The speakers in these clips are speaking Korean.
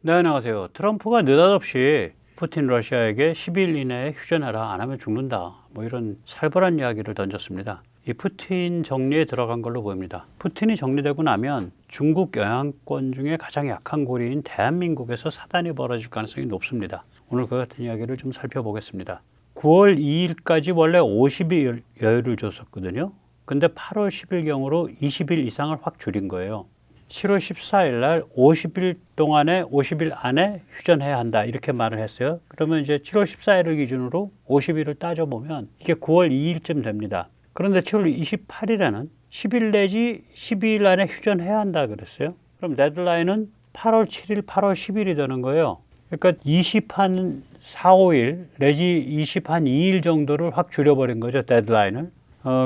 네, 안녕하세요. 트럼프가 느닷없이 푸틴 러시아에게 10일 이내에 휴전해라, 안 하면 죽는다, 뭐 이런 살벌한 이야기를 던졌습니다. 이 푸틴 정리에 들어간 걸로 보입니다. 푸틴이 정리되고 나면 중국 영향권 중에 가장 약한 고리인 대한민국에서 사단이 벌어질 가능성이 높습니다. 오늘 그 같은 이야기를 좀 살펴보겠습니다. 9월 2일까지 원래 50일 여유를 줬었거든요. 근데 8월 10일경으로 20일 이상을 확 줄인 거예요. 7월 14일 날 50일 동안에 50일 안에 휴전해야 한다, 이렇게 말을 했어요. 그러면 이제 7월 14일을 기준으로 50일을 따져보면 이게 9월 2일쯤 됩니다. 그런데 7월 28일에는 10일 내지 12일 안에 휴전해야 한다 그랬어요. 그럼 데드라인은 8월 7일, 8월 10일이 되는 거예요. 그러니까 20한 4, 5일 내지 20한 2일 정도를 확 줄여버린 거죠, 데드라인을.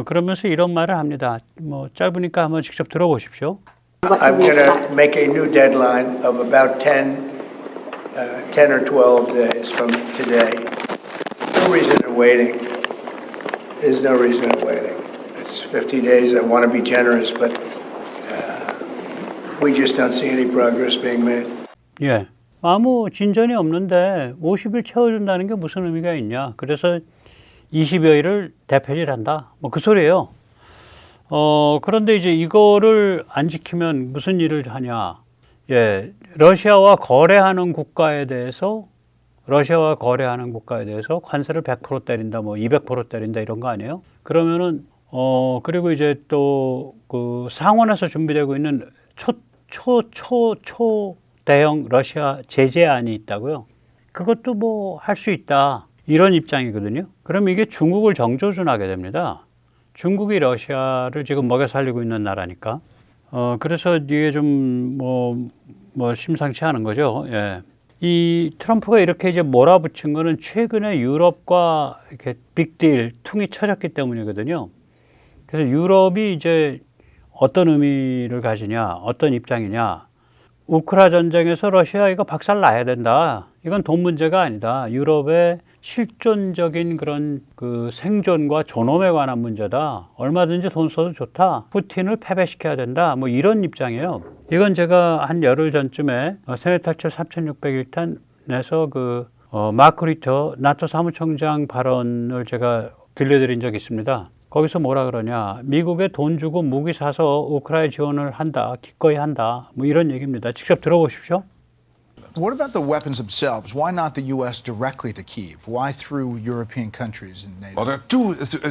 그러면서 이런 말을 합니다. 뭐 짧으니까 한번 직접 들어보십시오. I'm going to make a new deadline of about 10 or 12 days from today. No reason in waiting. There's no reason in waiting. It's 50 days. I want to be generous, but we just don't see any progress being made. 예. 아무 진전이 없는데 50일 채워준다는 게 무슨 의미가 있냐. 그래서 20여일을 대표질한다, 뭐 그 소리예요. 그런데 이제 이거를 안 지키면 무슨 일을 하냐. 예. 러시아와 거래하는 국가에 대해서 관세를 100% 때린다, 뭐 200% 때린다, 이런 거 아니에요? 그러면은, 그리고 이제 또 그 상원에서 준비되고 있는 초대형 러시아 제재안이 있다고요. 그것도 뭐 할 수 있다, 이런 입장이거든요. 그럼 이게 중국을 정조준하게 됩니다. 중국이 러시아를 지금 먹여 살리고 있는 나라니까. 그래서 이게 좀 심상치 않은 거죠. 예. 이 트럼프가 이렇게 이제 몰아붙인 거는 최근에 유럽과 이렇게 빅딜, 퉁이 쳐졌기 때문이거든요. 그래서 유럽이 이제 어떤 의미를 가지냐, 어떤 입장이냐. 우크라 전쟁에서 러시아 이거 박살 나야 된다. 이건 돈 문제가 아니다. 유럽의 실존적인 그런 그 생존과 존엄에 관한 문제다. 얼마든지 돈 써도 좋다. 푸틴을 패배시켜야 된다. 뭐 이런 입장이에요. 이건 제가 한 열흘 전쯤에 세계 탈출 3601탄에서 마크 리터 나토 사무총장 발언을 제가 들려드린 적이 있습니다. 거기서 뭐라 그러냐. 미국에 돈 주고 무기 사서 우크라이나 지원을 한다. 기꺼이 한다. 뭐 이런 얘기입니다. 직접 들어보십시오. What about the weapons themselves? Why not the U.S. directly to Kyiv? Why through European countries and NATO? Well, there are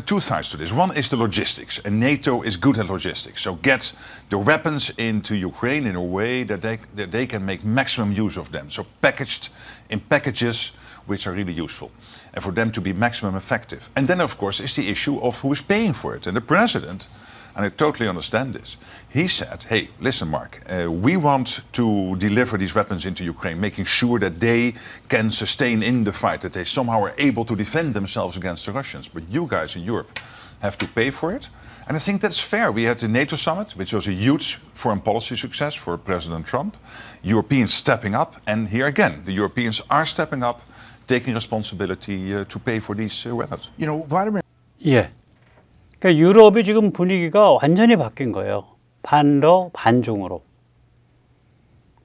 two sides to this. One is the logistics, and NATO is good at logistics. So get the weapons into Ukraine in a way that they can make maximum use of them. So packaged in packages which are really useful, and for them to be maximum effective. And then, of course, is the issue of who is paying for it. And the president, and I totally understand this, he said, hey, listen, Mark, we want to deliver these weapons into Ukraine, making sure that they can sustain in the fight, that they somehow are able to defend themselves against the Russians. But you guys in Europe have to pay for it. And I think that's fair. We had the NATO summit, which was a huge foreign policy success for President Trump. Europeans stepping up. And here again, the Europeans are stepping up, taking responsibility to pay for these weapons. You know, Vladimir. 예. 그러니까 유럽이 지금 분위기가 완전히 바뀐 거예요. 반러 반중으로.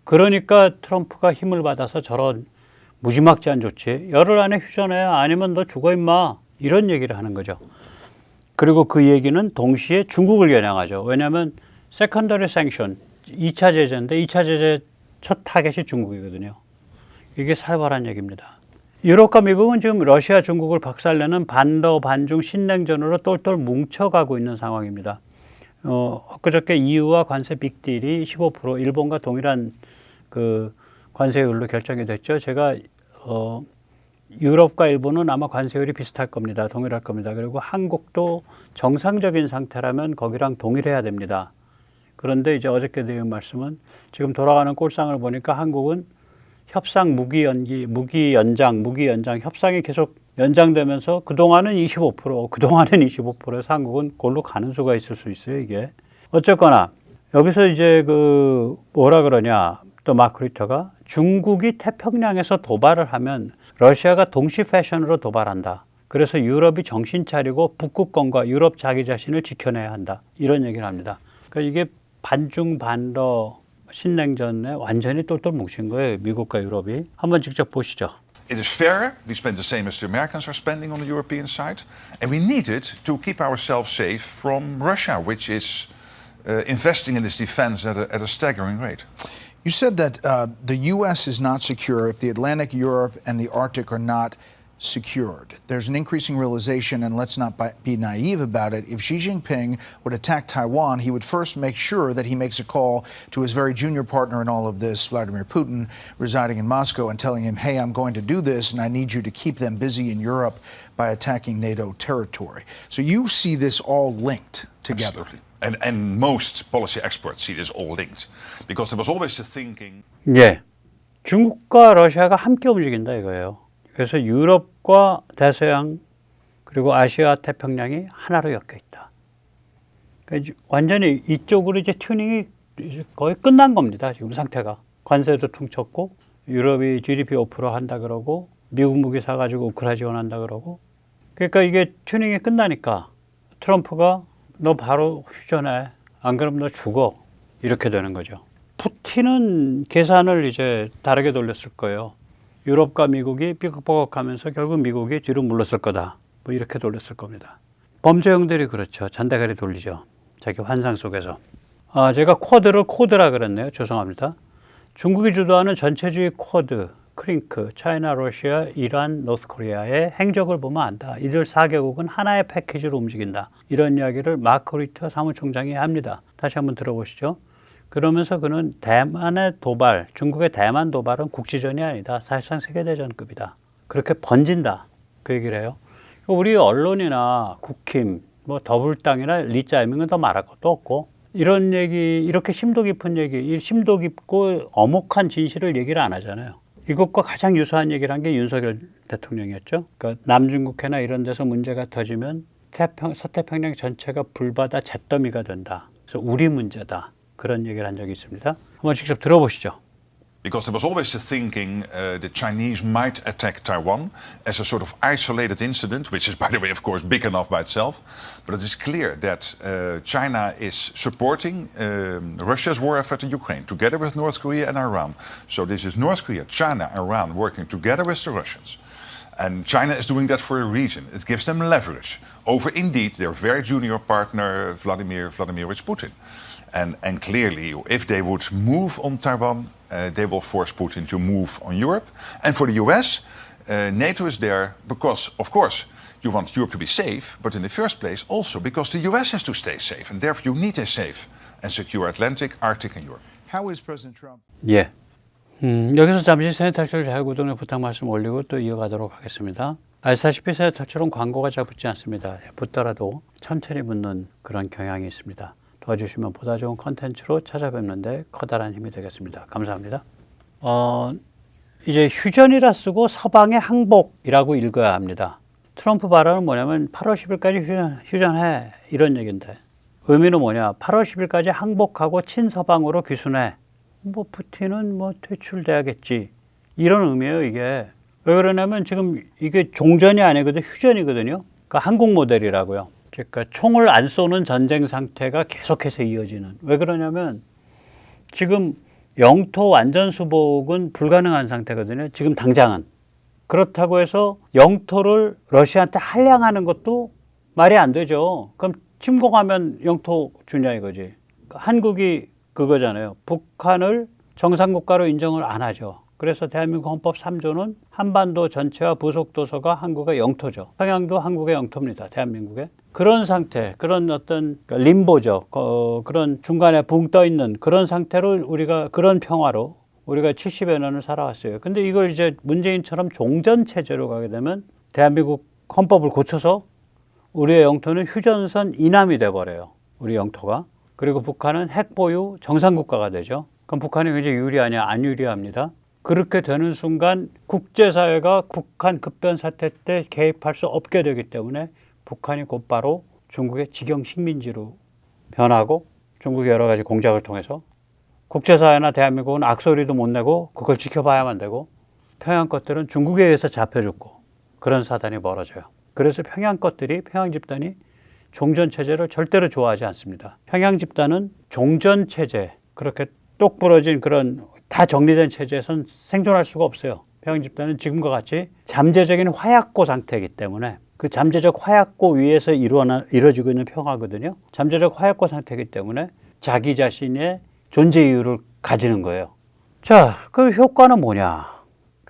그러니까 트럼프가 힘을 받아서 저런 무지막지한 조치, 열흘 안에 휴전해, 아니면 너 죽어 임마, 이런 얘기를 하는 거죠. 그리고 그 얘기는 동시에 중국을 겨냥하죠. 왜냐하면 세컨더리 생션, 2차 제재인데 2차 제재 첫 타겟이 중국이거든요. 이게 살벌한 얘기입니다. 유럽과 미국은 지금 러시아, 중국을 박살내는 반러 반중 신냉전으로 똘똘 뭉쳐가고 있는 상황입니다. 엊그저께 EU와 관세 빅딜이 15%, 일본과 동일한 그 관세율로 결정이 됐죠. 제가 유럽과 일본은 아마 관세율이 비슷할 겁니다. 동일할 겁니다. 그리고 한국도 정상적인 상태라면 거기랑 동일해야 됩니다. 그런데 이제 어저께 드린 말씀은 지금 돌아가는 꼴상을 보니까 한국은 협상 무기 연장 협상이 계속 연장되면서 그동안은 25%에서 한국은 골로 가는 수가 있을 수 있어요, 이게. 어쨌거나 여기서 이제 뭐라 그러냐, 또 마크 리터가 중국이 태평양에서 도발을 하면 러시아가 동시 패션으로 도발한다. 그래서 유럽이 정신 차리고 북극권과 유럽 자기 자신을 지켜내야 한다. 이런 얘기를 합니다. 그러니까 이게 반중 반러 신냉전에 완전히 똘똘 뭉친 거예요. 미국과 유럽이. 한번 직접 보시죠. It is fair. We spend the same as the Americans are spending on the European side. And we need it to keep ourselves safe from Russia, which is investing in its defense at a staggering rate. You said that the U.S. is not secure if the Atlantic, Europe, and the Arctic are not secured. There's an increasing realization, and let's not be naive about it. If Xi Jinping would attack Taiwan, he would first make sure that he makes a call to his very junior partner in all of this, Vladimir Putin, residing in Moscow, and telling him, hey, I'm going to do this, and I need you to keep them busy in Europe by attacking NATO territory. So you see this all linked together. Absolutely. And most policy experts see this all linked. Because there was always the thinking. 예. 중국과 러시아가 함께 움직인다 이거예요. 그래서 유럽과 대서양 그리고 아시아 태평양이 하나로 엮여 있다. 그러니까 완전히 이쪽으로 이제 튜닝이 이제 거의 끝난 겁니다. 지금 상태가. 관세도 퉁쳤고 유럽이 GDP 5% 한다 그러고 미국 무기 사가지고 우크라이나 지원한다 그러고 그러니까 이게 튜닝이 끝나니까 트럼프가 너 바로 휴전해. 안 그러면 너 죽어. 이렇게 되는 거죠. 푸틴은 계산을 이제 다르게 돌렸을 거예요. 유럽과 미국이 삐걱삐걱하면서 결국 미국이 뒤로 물렀을 거다. 뭐 이렇게 돌렸을 겁니다. 범죄형들이 그렇죠. 잔대가리 돌리죠. 자기 환상 속에서. 제가 쿼드를 코드라 그랬네요. 죄송합니다. 중국이 주도하는 전체주의 쿼드, 크링크, 차이나, 러시아, 이란, 노스코리아의 행적을 보면 안다. 이들 4개국은 하나의 패키지로 움직인다. 이런 이야기를 마크 리터 사무총장이 합니다. 다시 한번 들어보시죠. 그러면서 그는 대만의 도발, 중국의 대만 도발은 국지전이 아니다. 사실상 세계대전급이다. 그렇게 번진다. 그 얘기를 해요. 우리 언론이나 국힘, 뭐 더불당이나 리짜이밍은 더 말할 것도 없고 이런 얘기, 이렇게 심도 깊은 얘기, 심도 깊고 엄혹한 진실을 얘기를 안 하잖아요. 이것과 가장 유사한 얘기를 한 게 윤석열 대통령이었죠. 그러니까 남중국해나 이런 데서 문제가 터지면 서태평양 전체가 불바다 잿더미가 된다. 그래서 우리 문제다. 그런 얘기를 한 적이 있습니다. 한번 직접 들어보시죠. Because there was always the thinking the Chinese might attack Taiwan as a sort of isolated incident, which is, by the way, of course, big enough by itself. But it is clear that China is supporting Russia's war effort in Ukraine, together with North Korea and Iran. So this is North Korea, China, Iran working together with the Russians. And China is doing that for a reason. It gives them leverage over, indeed, their very junior partner, Vladimirovich Putin. And clearly, if they would move on Taiwan, they will force Putin to move on Europe. And for the US, NATO is there because, of course, you want Europe to be safe, but in the first place also because the US has to stay safe. And therefore, you need a safe and secure Atlantic, Arctic, and Europe. How is President Trump? 예. 여기서 잠시 세뇌탈출 자유구동의 부탁 말씀 올리고 또 이어가도록 하겠습니다. 아시다시피 세뇌탈출은 광고가 잘 붙지 않습니다. 붙더라도 천천히 붙는 그런 경향이 있습니다. 도와주시면 보다 좋은 컨텐츠로 찾아뵙는데 커다란 힘이 되겠습니다. 감사합니다. 이제 휴전이라 쓰고 서방의 항복이라고 읽어야 합니다. 트럼프 발언은 뭐냐면 8월 10일까지 휴전해 이런 얘기인데 의미는 뭐냐 8월 10일까지 항복하고 친서방으로 귀순해 뭐 푸틴은 뭐 퇴출돼야겠지 이런 의미예요. 이게 왜 그러냐면 지금 이게 종전이 아니거든요. 휴전이거든요. 그러니까 한국 모델이라고요. 그러니까 총을 안 쏘는 전쟁 상태가 계속해서 이어지는. 왜 그러냐면 지금 영토 완전 수복은 불가능한 상태거든요. 지금 당장은. 그렇다고 해서 영토를 러시아한테 할량하는 것도 말이 안 되죠. 그럼 침공하면 영토 주냐 이거지. 한국이 그거잖아요. 북한을 정상국가로 인정을 안 하죠. 그래서 대한민국 헌법 3조는 한반도 전체와 부속도서가 한국의 영토죠. 평양도 한국의 영토입니다. 대한민국의. 그런 상태, 그런 어떤 림보죠. 그런 중간에 붕 떠 있는 그런 상태로 우리가 그런 평화로 우리가 70여 년을 살아왔어요. 근데 이걸 이제 문재인처럼 종전 체제로 가게 되면 대한민국 헌법을 고쳐서 우리의 영토는 휴전선 이남이 돼버려요. 우리 영토가. 그리고 북한은 핵보유 정상국가가 되죠. 그럼 북한이 굉장히 유리하냐? 안 유리합니다. 그렇게 되는 순간 국제사회가 북한 급변 사태 때 개입할 수 없게 되기 때문에 북한이 곧바로 중국의 직영 식민지로 변하고 중국의 여러 가지 공작을 통해서 국제사회나 대한민국은 악소리도 못 내고 그걸 지켜봐야만 되고 평양 것들은 중국에 의해서 잡혀 죽고 그런 사단이 벌어져요. 그래서 평양 것들이 평양 집단이 종전 체제를 절대로 좋아하지 않습니다. 평양 집단은 종전 체제 그렇게 똑 부러진 그런 다 정리된 체제에선 생존할 수가 없어요. 평양 집단은 지금과 같이 잠재적인 화약고 상태이기 때문에 그 잠재적 화약고 위에서 이루어지고 있는 평화거든요. 잠재적 화약고 상태이기 때문에 자기 자신의 존재 이유를 가지는 거예요. 자, 그 효과는 뭐냐?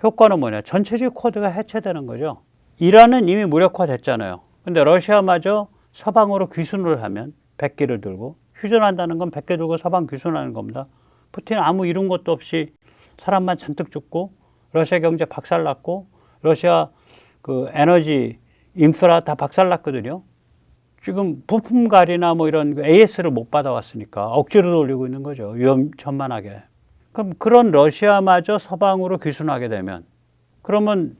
효과는 뭐냐? 전체주의 코드가 해체되는 거죠. 이란은 이미 무력화됐잖아요. 근데 러시아마저 서방으로 귀순을 하면 100기를 들고 휴전한다는 건 100개 들고 서방 귀순하는 겁니다. 푸틴은 아무 이룬 것도 없이 사람만 잔뜩 죽고 러시아 경제 박살났고 러시아 그 에너지 인프라 다 박살났거든요. 지금 부품갈이나 뭐 이런 AS를 못 받아왔으니까 억지로 돌리고 있는 거죠. 위험천만하게. 그럼 그런 러시아마저 서방으로 귀순하게 되면 그러면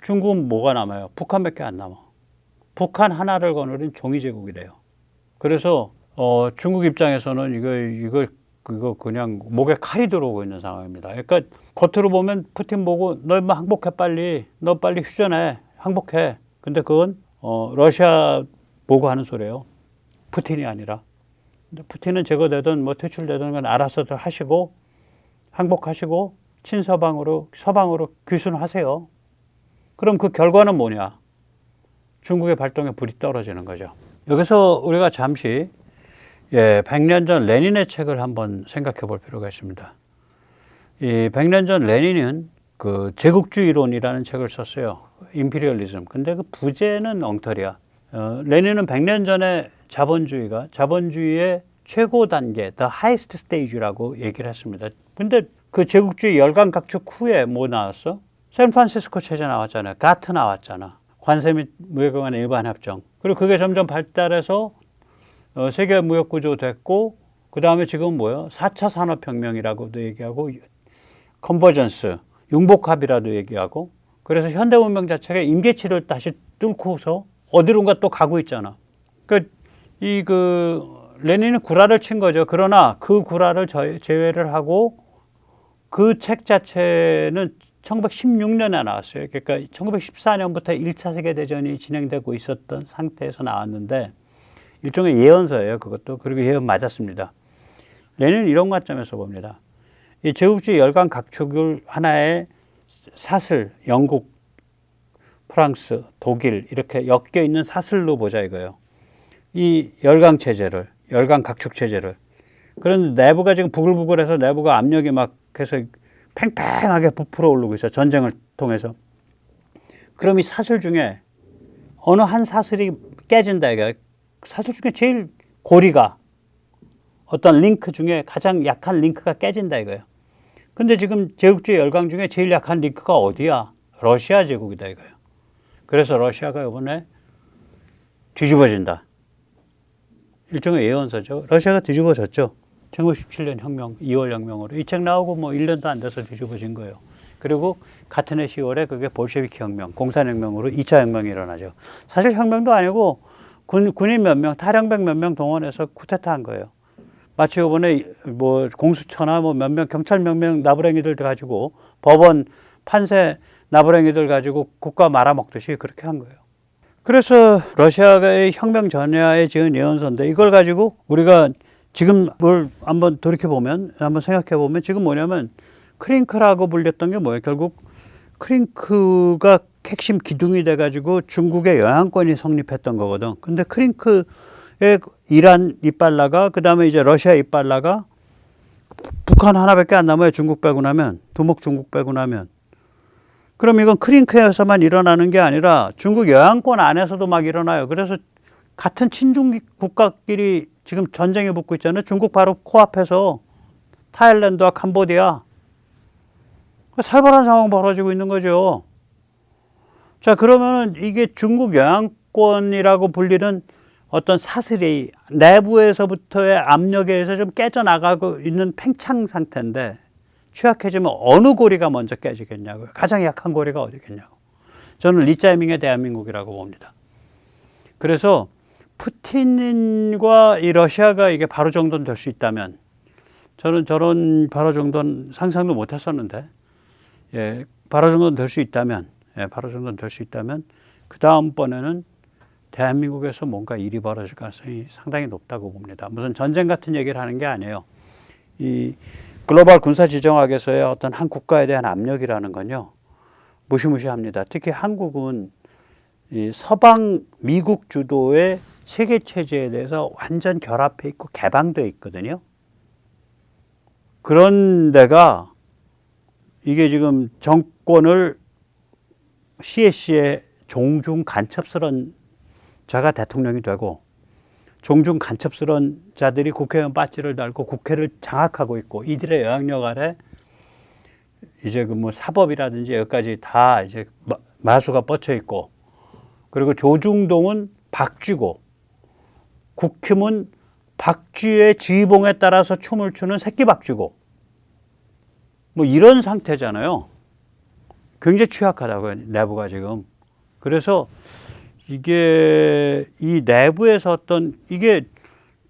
중국은 뭐가 남아요? 북한밖에 안 남아. 북한 하나를 거느린 종이제국이 돼요. 그래서 중국 입장에서는 이거 그냥 목에 칼이 들어오고 있는 상황입니다. 그러니까 겉으로 보면 푸틴 보고 너 인마 항복해 빨리. 너 빨리 휴전해. 항복해. 근데 그건 러시아 보고 하는 소리예요. 푸틴이 아니라. 근데 푸틴은 제거되든 뭐 퇴출되든 건 알아서들 하시고 항복하시고 서방으로 귀순하세요. 그럼 그 결과는 뭐냐? 중국의 발동에 불이 떨어지는 거죠. 여기서 우리가 잠시 100년 전 레닌의 책을 한번 생각해 볼 필요가 있습니다. 이 100년 전 레닌은 그 제국주의론이라는 책을 썼어요. 임피리얼리즘. 근데 그 부제는 엉터리야. 레닌은 100년 전에 자본주의의 최고 단계, the highest stage라고 얘기를 했습니다. 근데 그 제국주의 열강 각축 후에 뭐 나왔어? 샌프란시스코 체제 나왔잖아요. 가트 나왔잖아. 관세 및 무역에 관한 일반 협정. 그리고 그게 점점 발달해서 세계 무역 구조 됐고, 그 다음에 지금 뭐예요? 4차 산업혁명이라고도 얘기하고, 컨버전스, 융복합이라도 얘기하고, 그래서 현대문명 자체가 임계치를 다시 뚫고서 어디론가 또 가고 있잖아. 레닌은 구라를 친 거죠. 그러나 그 구라를 제외를 하고 그 책 자체는 1916년에 나왔어요. 그러니까 1914년부터 1차 세계대전이 진행되고 있었던 상태에서 나왔는데 일종의 예언서예요. 그것도. 그리고 예언 맞았습니다. 레닌은 이런 관점에서 봅니다. 이 제국주의 열강 각축을 하나의 사슬, 영국, 프랑스, 독일 이렇게 엮여 있는 사슬로 보자 이거예요. 이 열강 각축 체제를. 그런데 내부가 지금 부글부글해서 내부가 압력이 막 해서 팽팽하게 부풀어 오르고 있어요. 전쟁을 통해서. 그럼 이 사슬 중에 어느 한 사슬이 깨진다 이거예요. 사슬 중에 제일 고리가 어떤 링크 중에 가장 약한 링크가 깨진다 이거예요. 근데 지금 제국주의 열강 중에 제일 약한 링크가 어디야? 러시아 제국이다 이거예요. 그래서 러시아가 이번에 뒤집어진다. 일종의 예언서죠. 러시아가 뒤집어졌죠. 1917년 혁명, 2월 혁명으로. 이 책 나오고 뭐 1년도 안 돼서 뒤집어진 거예요. 그리고 같은 해 10월에 그게 볼셰비키 혁명, 공산혁명으로 2차 혁명이 일어나죠. 사실 혁명도 아니고 군인 몇 명, 탈영병 몇 명 동원해서 쿠데타 한 거예요. 마치 이번에 뭐 공수처나 뭐 몇 명, 경찰 몇 명 나부랭이들 가지고 법원, 판사 나부랭이들 가지고 국가 말아먹듯이 그렇게 한 거예요. 그래서 러시아의 혁명 전야에 지은 예언서인데 이걸 가지고 우리가 지금 뭘 한번 돌이켜보면, 한번 생각해보면 지금 뭐냐면 크링크라고 불렸던 게 뭐예요? 결국 크링크가 핵심 기둥이 돼가지고 중국의 영향권이 성립했던 거거든. 근데 크링크의 이란 이빨라가, 그 다음에 이제 러시아 이빨라가 북한 하나밖에 안 남아요. 중국 빼고 나면. 두목 중국 빼고 나면. 그럼 이건 크링크에서만 일어나는 게 아니라 중국 영향권 안에서도 막 일어나요. 그래서 같은 친중국 국가끼리 지금 전쟁에 붙고 있잖아요. 중국 바로 코앞에서 타일랜드와 캄보디아. 살벌한 상황 벌어지고 있는 거죠. 자, 그러면은 이게 중국 영향권이라고 불리는 어떤 사슬이 내부에서부터의 압력에 의해서 좀 깨져나가고 있는 팽창 상태인데 취약해지면 어느 고리가 먼저 깨지겠냐고요. 가장 약한 고리가 어디겠냐고. 저는 리짜이밍의 대한민국이라고 봅니다. 그래서 푸틴과 이 러시아가 이게 바로 정돈 될 수 있다면, 저는 저런 바로 정돈 상상도 못 했었는데, 바로 정돈 될 수 있다면, 그 다음번에는 대한민국에서 뭔가 일이 벌어질 가능성이 상당히 높다고 봅니다. 무슨 전쟁 같은 얘기를 하는 게 아니에요. 글로벌 군사지정학에서의 어떤 한 국가에 대한 압력이라는 건요, 무시무시합니다. 특히 한국은 이 서방 미국 주도의 세계 체제에 대해서 완전 결합해 있고 개방돼 있거든요. 그런 데가 이게 지금 정권을 CS의 종중 간첩스런 자가 대통령이 되고 종중 간첩스런 자들이 국회의원 배지를 달고 국회를 장악하고 있고 이들의 영향력 아래 이제 그 뭐 사법이라든지 여기까지 다 이제 마수가 뻗쳐 있고 그리고 조중동은 박쥐고 국힘은 박쥐의 지휘봉에 따라서 춤을 추는 새끼 박쥐고 뭐 이런 상태잖아요. 굉장히 취약하다고요, 내부가 지금. 그래서 이게 이 내부에서 어떤 이게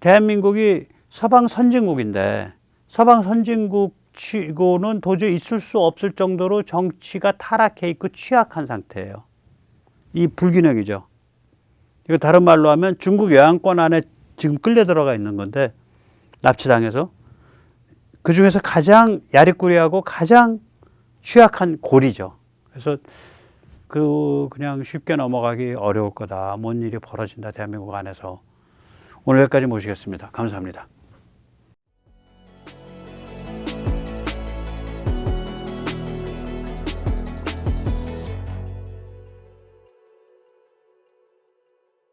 대한민국이 서방 선진국인데 서방 선진국 치고는 도저히 있을 수 없을 정도로 정치가 타락해 있고 취약한 상태예요. 이 불균형이죠. 이거 다른 말로 하면 중국 영향권 안에 지금 끌려 들어가 있는 건데 납치당해서 그 중에서 가장 야리꾸리하고 가장 취약한 고리죠. 그래서 그냥 쉽게 넘어가기 어려울 거다. 뭔 일이 벌어진다 대한민국 안에서. 오늘 여기까지 모시겠습니다. 감사합니다.